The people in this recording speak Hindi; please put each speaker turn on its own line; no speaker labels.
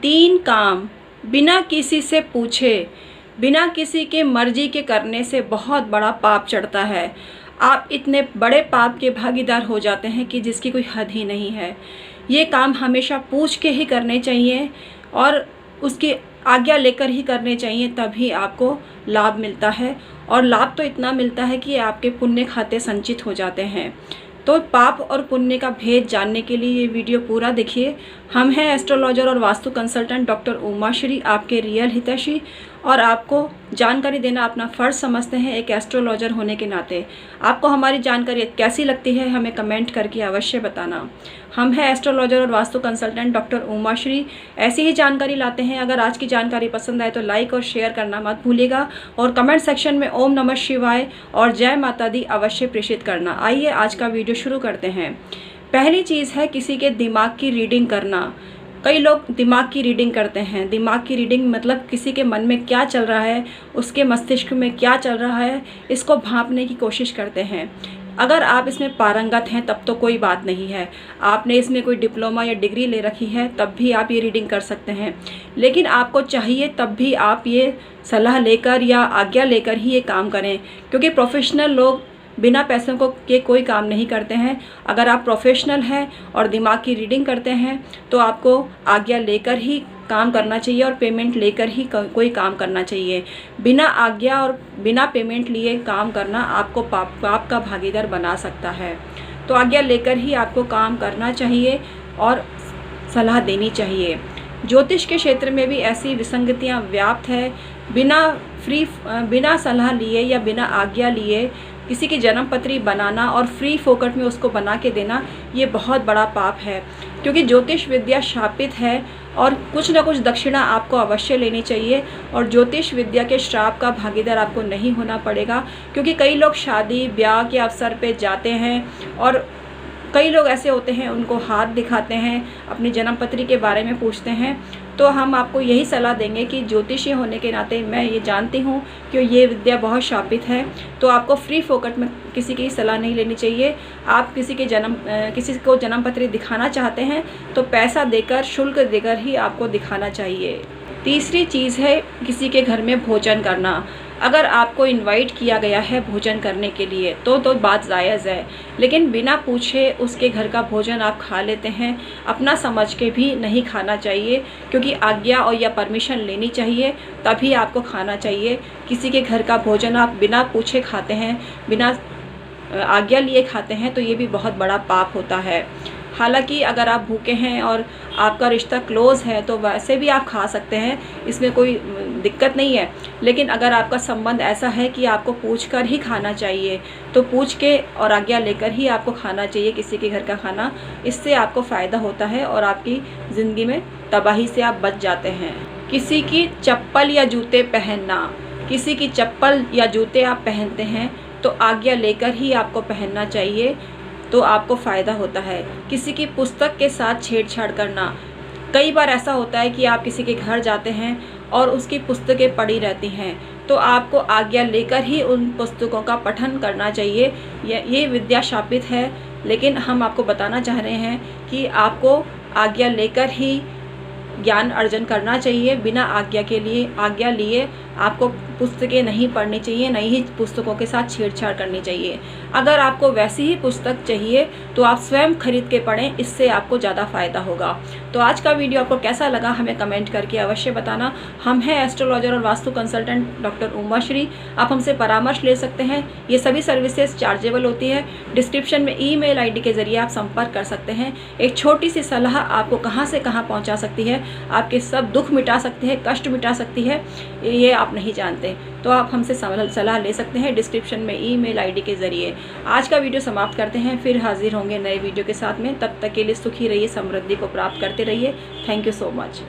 3 काम बिना किसी से पूछे, बिना किसी के मर्जी के करने से बहुत बड़ा पाप चढ़ता है। आप इतने बड़े पाप के भागीदार हो जाते हैं कि जिसकी कोई हद ही नहीं है। ये काम हमेशा पूछ के ही करने चाहिए और उसकी आज्ञा लेकर ही करने चाहिए, तभी आपको लाभ मिलता है। और लाभ तो इतना मिलता है कि आपके पुण्य खाते संचित हो जाते हैं। तो पाप और पुण्य का भेद जानने के लिए ये वीडियो पूरा देखिए। हम हैं एस्ट्रोलॉजर और वास्तु कंसल्टेंट डॉक्टर उमाश्री, आपके रियल हितैषी, और आपको जानकारी देना अपना फ़र्ज़ समझते हैं एक एस्ट्रोलॉजर होने के नाते। आपको हमारी जानकारी कैसी लगती है हमें कमेंट करके अवश्य बताना। हम हैं एस्ट्रोलॉजर और वास्तु कंसल्टेंट डॉक्टर उमाश्री, ऐसी ही जानकारी लाते हैं। अगर आज की जानकारी पसंद आए तो लाइक और शेयर करना मत भूलिएगा और कमेंट सेक्शन में ओम नमः शिवाय और जय माता दी अवश्य प्रेषित करना। आइए आज का वीडियो शुरू करते हैं। पहली चीज़ है किसी के दिमाग की रीडिंग करना। कई लोग दिमाग की रीडिंग करते हैं। दिमाग की रीडिंग मतलब किसी के मन में क्या चल रहा है, उसके मस्तिष्क में क्या चल रहा है, इसको भांपने की कोशिश करते हैं। अगर आप इसमें पारंगत हैं तब तो कोई बात नहीं है, आपने इसमें कोई डिप्लोमा या डिग्री ले रखी है तब भी आप ये रीडिंग कर सकते हैं। लेकिन आपको चाहिए तब भी आप ये सलाह लेकर या आज्ञा लेकर ही ये काम करें, क्योंकि प्रोफेशनल लोग बिना पैसों के कोई काम नहीं करते हैं। अगर आप प्रोफेशनल हैं और दिमाग की रीडिंग करते हैं तो आपको आज्ञा लेकर ही काम करना चाहिए और पेमेंट लेकर ही कोई काम करना चाहिए। बिना आज्ञा और बिना पेमेंट लिए काम करना आपको पाप का भागीदार बना सकता है। तो आज्ञा लेकर ही आपको काम करना चाहिए और सलाह देनी चाहिए। ज्योतिष के क्षेत्र में भी ऐसी विसंगतियां व्याप्त है। बिना सलाह लिए या बिना आज्ञा लिए किसी की जन्म पत्री बनाना और फ्री फोकट में उसको बना के देना, ये बहुत बड़ा पाप है, क्योंकि ज्योतिष विद्या शापित है और कुछ न कुछ दक्षिणा आपको अवश्य लेनी चाहिए। और ज्योतिष विद्या के श्राप का भागीदार आपको नहीं होना पड़ेगा, क्योंकि कई लोग शादी ब्याह के अवसर पे जाते हैं और कई लोग ऐसे होते हैं उनको हाथ दिखाते हैं, अपनी जन्म पत्री के बारे में पूछते हैं। तो हम आपको यही सलाह देंगे कि ज्योतिषी होने के नाते मैं ये जानती हूँ कि ये विद्या बहुत शापित है, तो आपको फ्री फोकट में किसी की सलाह नहीं लेनी चाहिए। आप किसी को जन्म पत्री दिखाना चाहते हैं तो पैसा देकर, शुल्क देकर ही आपको दिखाना चाहिए। तीसरी चीज़ है किसी के घर में भोजन करना। अगर आपको इनवाइट किया गया है भोजन करने के लिए तो बात जायज़ है, लेकिन बिना पूछे उसके घर का भोजन आप खा लेते हैं। अपना समझ के भी नहीं खाना चाहिए, क्योंकि आज्ञा और या परमिशन लेनी चाहिए तभी आपको खाना चाहिए। किसी के घर का भोजन आप बिना पूछे खाते हैं, बिना आज्ञा लिए खाते हैं, तो ये भी बहुत बड़ा पाप होता है। हालांकि अगर आप भूखे हैं और आपका रिश्ता क्लोज़ है तो वैसे भी आप खा सकते हैं, इसमें कोई दिक्कत नहीं है। लेकिन अगर आपका संबंध ऐसा है कि आपको पूछकर ही खाना चाहिए तो पूछ के और आज्ञा लेकर ही आपको खाना चाहिए किसी के घर का खाना। इससे आपको फ़ायदा होता है और आपकी ज़िंदगी में तबाही से आप बच जाते हैं। किसी की चप्पल या जूते पहनना। किसी की चप्पल या जूते आप पहनते हैं तो आज्ञा लेकर ही आपको पहनना चाहिए, तो आपको फ़ायदा होता है। किसी की पुस्तक के साथ छेड़छाड़ करना। कई बार ऐसा होता है कि आप किसी के घर जाते हैं और उसकी पुस्तकें पड़ी रहती हैं, तो आपको आज्ञा लेकर ही उन पुस्तकों का पठन करना चाहिए। ये विद्या शापित है, लेकिन हम आपको बताना चाह रहे हैं कि आपको आज्ञा लेकर ही ज्ञान अर्जन करना चाहिए। बिना आज्ञा लिए आपको पुस्तकें नहीं पढ़नी चाहिए, नहीं ही पुस्तकों के साथ छेड़छाड़ करनी चाहिए। अगर आपको वैसी ही पुस्तक चाहिए तो आप स्वयं खरीद के पढ़ें, इससे आपको ज़्यादा फ़ायदा होगा। तो आज का वीडियो आपको कैसा लगा हमें कमेंट करके अवश्य बताना। हम हैं एस्ट्रोलॉजर और वास्तु कंसल्टेंट डॉक्टर उमाश्री, आप हमसे परामर्श ले सकते हैं। ये सभी सर्विसेज चार्जेबल होती है। डिस्क्रिप्शन में ईमेल आईडी के ज़रिए आप संपर्क कर सकते हैं। एक छोटी सी सलाह आपको कहाँ से कहाँ पहुँचा सकती है, आपके सब दुख मिटा सकती है, कष्ट मिटा सकती है, ये आप नहीं जानते। तो आप हमसे सलाह ले सकते हैं डिस्क्रिप्शन में ईमेल आईडी के ज़रिए। आज का वीडियो समाप्त करते हैं, फिर हाजिर होंगे नए वीडियो के साथ में। तब तक के लिए सुखी रहिए, समृद्धि को प्राप्त करते रहिए। Thank you so much.